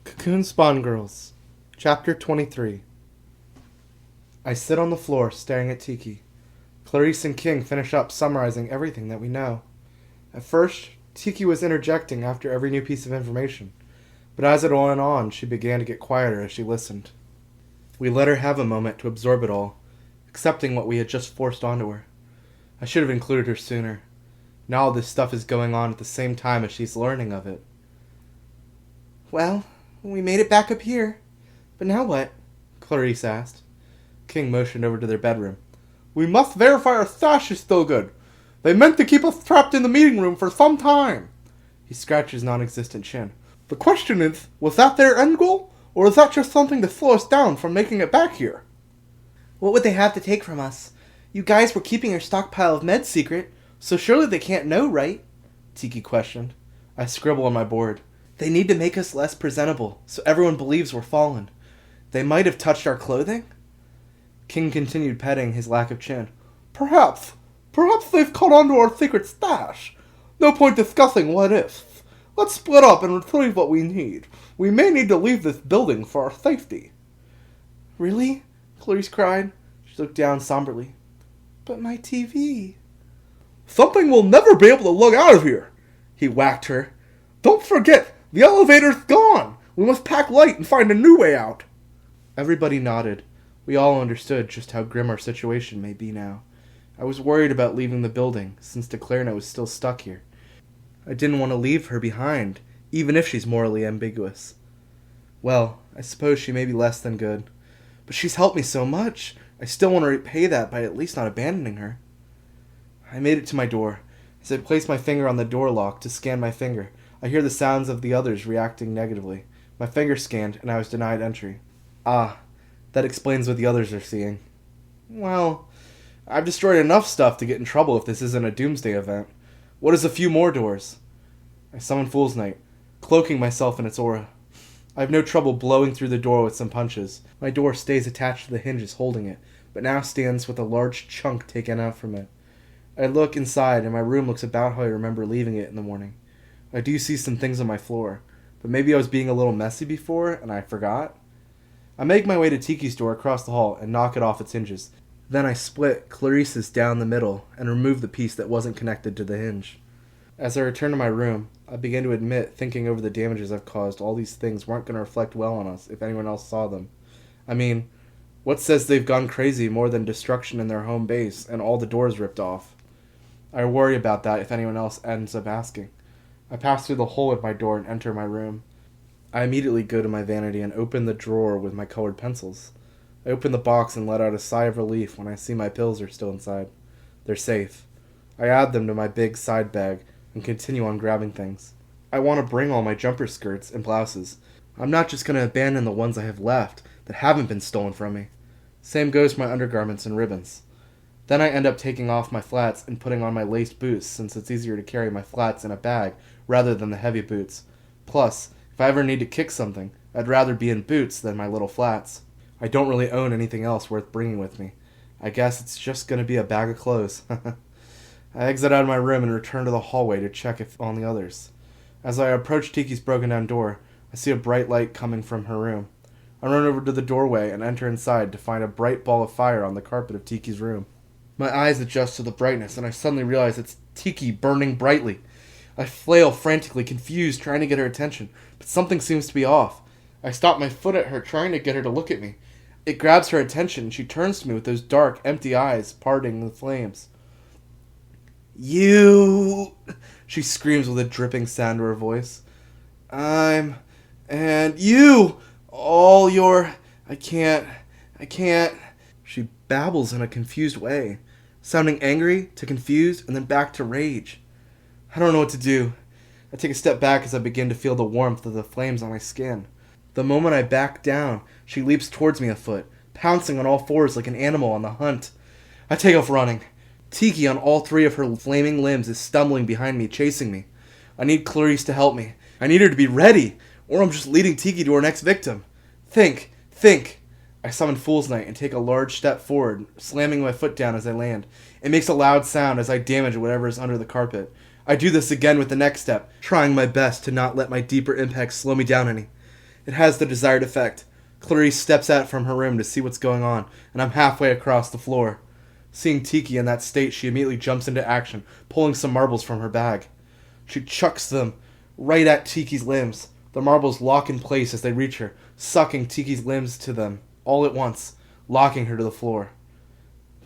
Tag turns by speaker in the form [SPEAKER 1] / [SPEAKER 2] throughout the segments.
[SPEAKER 1] Cocoon Spawn Girls, Chapter 23. I sit on the floor staring at Tiki. Clarice and King finish up summarizing everything that we know. At first, Tiki was interjecting after every new piece of information, but as it went on, she began to get quieter as she listened. We let her have a moment to absorb it all, accepting what we had just forced onto her. I should have included her sooner. Now all this stuff is going on at the same time as she's learning of it.
[SPEAKER 2] Well, we made it back up here. But now what?
[SPEAKER 1] Clarice asked. King motioned over to their bedroom.
[SPEAKER 3] We must verify our stash is still good. They meant to keep us trapped in the meeting room for some time.
[SPEAKER 1] He scratched his non-existent chin.
[SPEAKER 3] The question is, was that their end goal? Or is that just something to slow us down from making it back here?
[SPEAKER 2] What would they have to take from us? You guys were keeping your stockpile of meds secret, so surely they can't know, right?
[SPEAKER 1] Tiki questioned. I scribble on my board.
[SPEAKER 2] They need to make us less presentable, so everyone believes we're fallen. They might have touched our clothing?
[SPEAKER 1] King continued petting his lack of chin.
[SPEAKER 3] Perhaps they've caught on to our secret stash. No point discussing what ifs. Let's split up and retrieve what we need. We may need to leave this building for our safety.
[SPEAKER 2] Really? Clarice cried. She looked down somberly. But my TV.
[SPEAKER 3] Something we'll never be able to lug out of here. He whacked her. Don't forget, the elevator's gone. We must pack light and find a new way out.
[SPEAKER 1] Everybody nodded. We all understood just how grim our situation may be now. I was worried about leaving the building, since Declarna was still stuck here. I didn't want to leave her behind, even if she's morally ambiguous. Well, I suppose she may be less than good. But she's helped me so much. I still want to repay that by at least not abandoning her. I made it to my door. As I placed my finger on the door lock to scan my finger, I hear the sounds of the others reacting negatively. My finger scanned, and I was denied entry. Ah, that explains what the others are seeing. Well, I've destroyed enough stuff to get in trouble if this isn't a doomsday event. What is a few more doors? I summon Fool's Night, cloaking myself in its aura. I have no trouble blowing through the door with some punches. My door stays attached to the hinges holding it, but now stands with a large chunk taken out from it. I look inside, and my room looks about how I remember leaving it in the morning. I do see some things on my floor, but maybe I was being a little messy before, and I forgot? I make my way to Tiki's door across the hall and knock it off its hinges. Then I split Clarice's down the middle and remove the piece that wasn't connected to the hinge. As I return to my room, I begin to admit thinking over the damages I've caused, all these things weren't going to reflect well on us if anyone else saw them. I mean, what says they've gone crazy more than destruction in their home base and all the doors ripped off? I worry about that if anyone else ends up asking. I pass through the hole at my door and enter my room. I immediately go to my vanity and open the drawer with my colored pencils. I open the box and let out a sigh of relief when I see my pills are still inside. They're safe. I add them to my big side bag and continue on grabbing things. I want to bring all my jumper skirts and blouses. I'm not just going to abandon the ones I have left that haven't been stolen from me. Same goes for my undergarments and ribbons. Then I end up taking off my flats and putting on my laced boots since it's easier to carry my flats in a bag rather than the heavy boots. Plus, if I ever need to kick something, I'd rather be in boots than my little flats. I don't really own anything else worth bringing with me. I guess it's just going to be a bag of clothes. I exit out of my room and return to the hallway to check on the others. As I approach Tiki's broken down door, I see a bright light coming from her room. I run over to the doorway and enter inside to find a bright ball of fire on the carpet of Tiki's room. My eyes adjust to the brightness and I suddenly realize it's Tiki burning brightly. I flail frantically, confused, trying to get her attention, but something seems to be off. I stop my foot at her, trying to get her to look at me. It grabs her attention and she turns to me with those dark, empty eyes parting the flames. You! She screams with a dripping sound to her voice. And you! All your... I can't... She babbles in a confused way, sounding angry to confused and then back to rage. I don't know what to do. I take a step back as I begin to feel the warmth of the flames on my skin. The moment I back down, she leaps towards me a foot, pouncing on all fours like an animal on the hunt. I take off running. Tiki on all three of her flaming limbs is stumbling behind me, chasing me. I need Clarice to help me. I need her to be ready, or I'm just leading Tiki to her next victim. Think. I summon Fool's Night and take a large step forward, slamming my foot down as I land. It makes a loud sound as I damage whatever is under the carpet. I do this again with the next step, trying my best to not let my deeper impact slow me down any. It has the desired effect. Clarice steps out from her room to see what's going on, and I'm halfway across the floor. Seeing Tiki in that state, she immediately jumps into action, pulling some marbles from her bag. She chucks them right at Tiki's limbs. The marbles lock in place as they reach her, sucking Tiki's limbs to them all at once, locking her to the floor.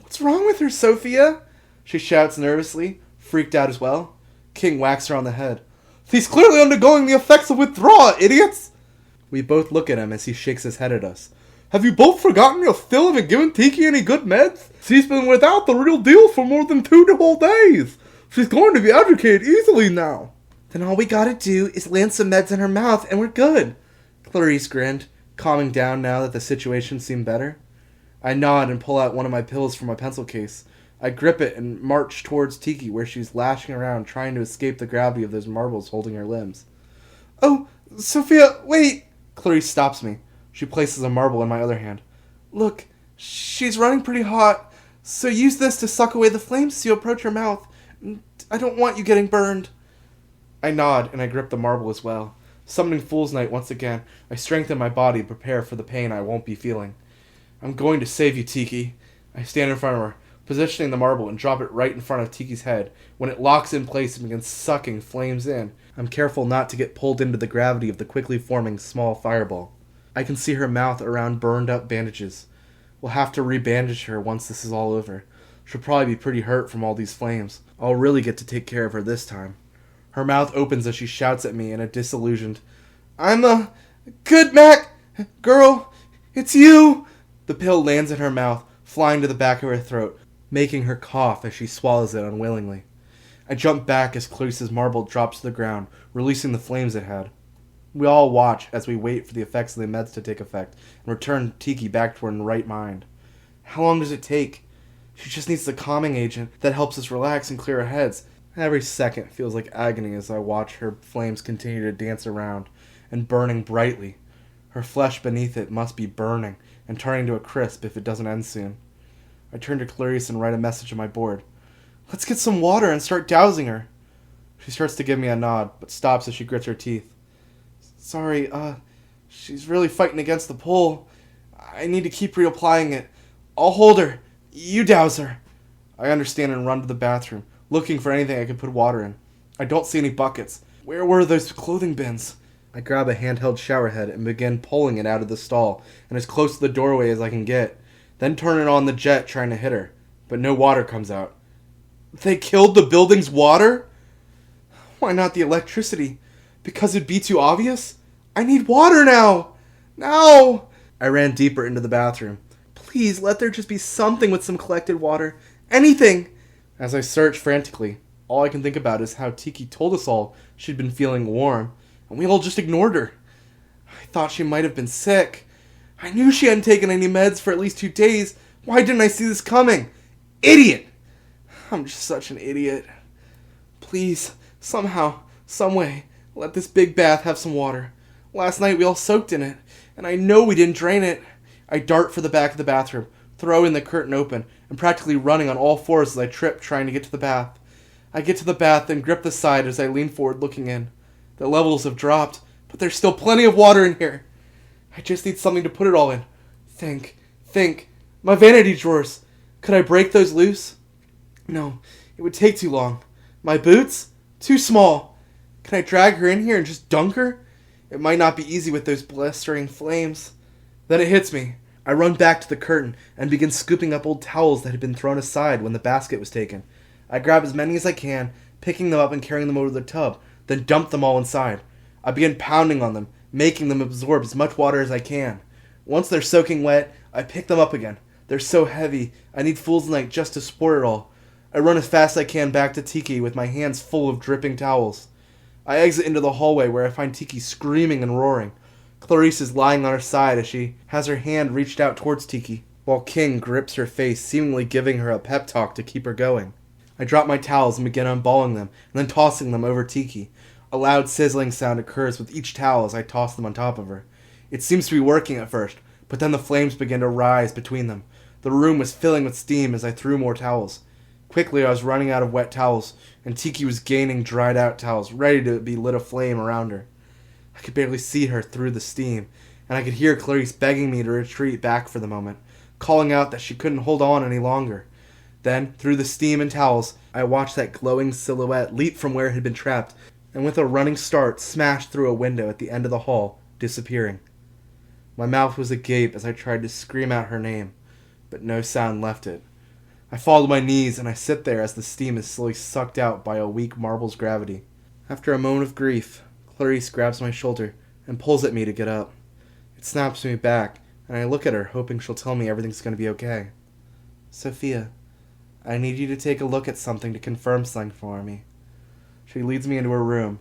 [SPEAKER 1] "What's wrong with her, Sophia?" she shouts nervously, freaked out as well. King whacks her on the head.
[SPEAKER 3] "He's clearly undergoing the effects of withdrawal, idiots!"
[SPEAKER 1] We both look at him as he shakes his head at us.
[SPEAKER 3] "Have you both forgotten you still haven't given Tiki any good meds? She's been without the real deal for more than 2 whole days. She's going to be educated easily now."
[SPEAKER 2] "Then all we gotta do is land some meds in her mouth and we're good."
[SPEAKER 1] Clarice grinned, calming down now that the situation seemed better. I nod and pull out one of my pills from my pencil case. I grip it and march towards Tiki where she's lashing around trying to escape the gravity of those marbles holding her limbs.
[SPEAKER 2] "Oh, Sophia, wait!"
[SPEAKER 1] Clarice stops me. She places a marble in my other hand.
[SPEAKER 2] "Look, she's running pretty hot, so use this to suck away the flames as you approach her mouth. I don't want you getting burned."
[SPEAKER 1] I nod and I grip the marble as well. Summoning Fool's Night once again, I strengthen my body to prepare for the pain I won't be feeling. "I'm going to save you, Tiki." I stand in front of her, positioning the marble and drop it right in front of Tiki's head. When it locks in place and begins sucking flames in, I'm careful not to get pulled into the gravity of the quickly forming small fireball. I can see her mouth around burned up bandages. We'll have to rebandage her once this is all over. She'll probably be pretty hurt from all these flames. I'll really get to take care of her this time. Her mouth opens as she shouts at me in a disillusioned,
[SPEAKER 2] "I'm good, Mac! Girl, it's you!"
[SPEAKER 1] The pill lands in her mouth, flying to the back of her throat, making her cough as she swallows it unwillingly. I jump back as Clarice's marble drops to the ground, releasing the flames it had. We all watch as we wait for the effects of the meds to take effect and return Tiki back to her right mind. How long does it take? She just needs the calming agent that helps us relax and clear our heads. Every second feels like agony as I watch her flames continue to dance around and burning brightly. Her flesh beneath it must be burning and turning to a crisp if it doesn't end soon. I turn to Clarice and write a message on my board. "Let's get some water and start dousing her." She starts to give me a nod, but stops as she grits her teeth. "Sorry, she's really fighting against the pull. I need to keep reapplying it. I'll hold her. You douse her." I understand and run to the bathroom, looking for anything I can put water in. I don't see any buckets. Where were those clothing bins? I grab a handheld shower head and begin pulling it out of the stall and as close to the doorway as I can get. Then turn it on the jet trying to hit her. But no water comes out. They killed the building's water? Why not the electricity? Because it'd be too obvious? I need water now! Now! I ran deeper into the bathroom. Please, let there just be something with some collected water. Anything! As I search frantically, all I can think about is how Tiki told us all she'd been feeling warm, and we all just ignored her. I thought she might have been sick. I knew she hadn't taken any meds for at least 2 days. Why didn't I see this coming? Idiot! I'm just such an idiot. Please, somehow, someway, let this big bath have some water. Last night we all soaked in it, and I know we didn't drain it. I dart for the back of the bathroom, throwing the curtain open, and practically running on all fours as I trip trying to get to the bath. I get to the bath and grip the side as I lean forward looking in. The levels have dropped, but there's still plenty of water in here. I just need something to put it all in. Think. My vanity drawers. Could I break those loose? No, it would take too long. My boots? Too small. Can I drag her in here and just dunk her? It might not be easy with those blistering flames. Then it hits me. I run back to the curtain and begin scooping up old towels that had been thrown aside when the basket was taken. I grab as many as I can, picking them up and carrying them over to the tub, then dump them all inside. I begin pounding on them, making them absorb as much water as I can. Once they're soaking wet, I pick them up again. They're so heavy, I need Fool's Night just to support it all. I run as fast as I can back to Tiki with my hands full of dripping towels. I exit into the hallway where I find Tiki screaming and roaring. Clarice is lying on her side as she has her hand reached out towards Tiki, while King grips her face, seemingly giving her a pep talk to keep her going. I drop my towels and begin unballing them, and then tossing them over Tiki. A loud sizzling sound occurs with each towel as I toss them on top of her. It seems to be working at first, but then the flames begin to rise between them. The room was filling with steam as I threw more towels. Quickly I was running out of wet towels, and Tiki was gaining dried out towels, ready to be lit aflame around her. I could barely see her through the steam, and I could hear Clarice begging me to retreat back for the moment, calling out that she couldn't hold on any longer. Then, through the steam and towels, I watched that glowing silhouette leap from where it had been trapped, and with a running start, smash through a window at the end of the hall, disappearing. My mouth was agape as I tried to scream out her name, but no sound left it. I fall to my knees, and I sit there as the steam is slowly sucked out by a weak marble's gravity. After a moment of grief, Clarice grabs my shoulder and pulls at me to get up. It snaps me back, and I look at her, hoping she'll tell me everything's going to be okay. Sophia, I need you to take a look at something to confirm something for me. She leads me into her room.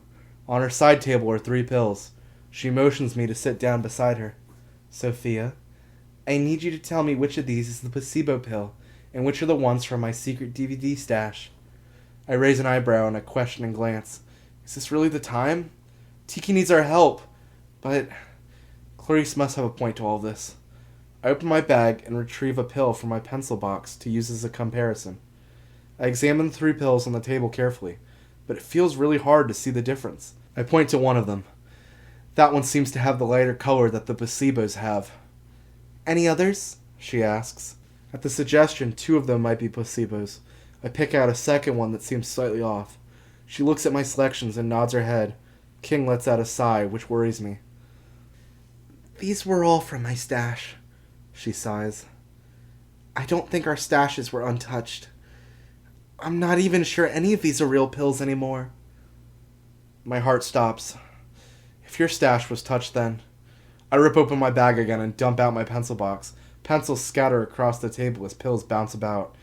[SPEAKER 1] On her side table are 3 pills. She motions me to sit down beside her. Sophia, I need you to tell me which of these is the placebo pill, and which are the ones from my secret DVD stash. I raise an eyebrow and a questioning glance. Is this really the time? Tiki needs our help. But Clarice must have a point to all this. I open my bag and retrieve a pill from my pencil box to use as a comparison. I examine the 3 pills on the table carefully, but it feels really hard to see the difference. I point to one of them. That one seems to have the lighter color that the placebos have. Any others? She asks. At the suggestion, 2 of them might be placebos. I pick out a second one that seems slightly off. She looks at my selections and nods her head. King lets out a sigh, which worries me. These were all from my stash, she sighs. I don't think our stashes were untouched. I'm not even sure any of these are real pills anymore. My heart stops. If your stash was touched then. I rip open my bag again and dump out my pencil box. Pencils scatter across the table as pills bounce about.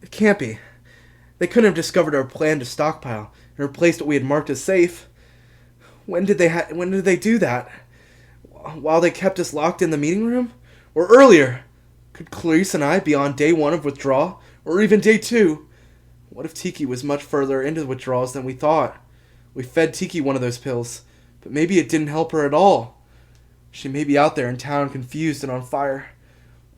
[SPEAKER 1] It can't be. They couldn't have discovered our plan to stockpile and replaced what we had marked as safe. When did they do that? While they kept us locked in the meeting room? Or earlier? Could Clarice and I be on day 1 of withdrawal? Or even day 2? What if Tiki was much further into the withdrawals than we thought? We fed Tiki one of those pills, but maybe it didn't help her at all. She may be out there in town confused and on fire.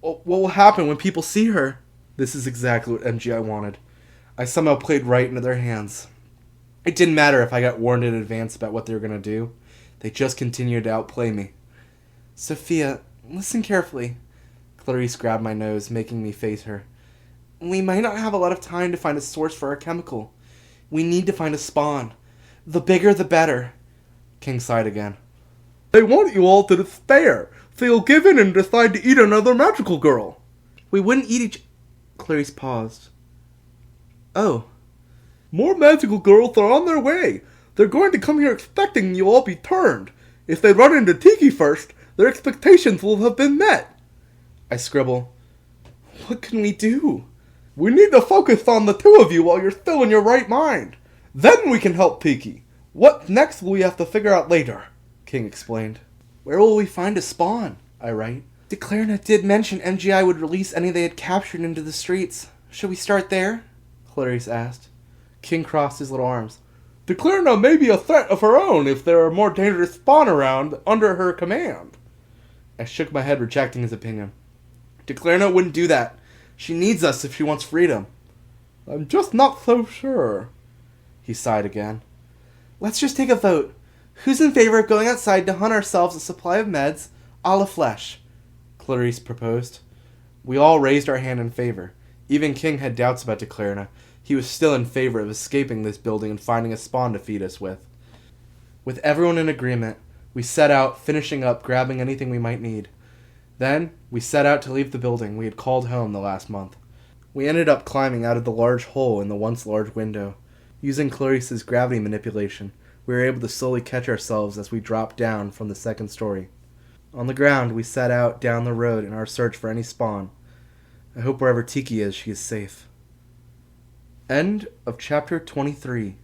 [SPEAKER 1] What will happen when people see her? This is exactly what MGI wanted. I somehow played right into their hands. It didn't matter if I got warned in advance about what they were going to do. They just continued to outplay me. Sophia, listen carefully. Clarice grabbed my nose, making me face her. We might not have a lot of time to find a source for our chemical. We need to find a spawn. The bigger the better. King sighed again.
[SPEAKER 3] They want you all to despair, so you'll give in and decide to eat another magical girl.
[SPEAKER 1] We wouldn't eat each... Clarice paused. Oh.
[SPEAKER 3] More magical girls are on their way. They're going to come here expecting you all be turned. If they run into Tiki first, their expectations will have been met.
[SPEAKER 1] I scribble. What can we do?
[SPEAKER 3] We need to focus on the 2 of you while you're still in your right mind. Then we can help Tiki. What next will we have to figure out later, King explained.
[SPEAKER 1] Where will we find a spawn? I write. Declarna did mention MGI would release any they had captured into the streets. Should we start there? Clarice asked. King crossed his little arms.
[SPEAKER 3] Declarna may be a threat of her own if there are more dangerous spawn around under her command.
[SPEAKER 1] I shook my head, rejecting his opinion. Declarna wouldn't do that. She needs us if she wants freedom.
[SPEAKER 3] I'm just not so sure.
[SPEAKER 1] He sighed again. Let's just take a vote. Who's in favor of going outside to hunt ourselves a supply of meds, a la flesh? Clarice proposed. We all raised our hand in favor. Even King had doubts about Declarna. He was still in favor of escaping this building and finding a spawn to feed us with. With everyone in agreement, we set out, finishing up grabbing anything we might need. Then, we set out to leave the building we had called home the last month. We ended up climbing out of the large hole in the once large window. Using Clarice's gravity manipulation, we were able to slowly catch ourselves as we dropped down from the 2nd story. On the ground, we set out down the road in our search for any spawn. I hope wherever Tiki is, she is safe. End of chapter 23.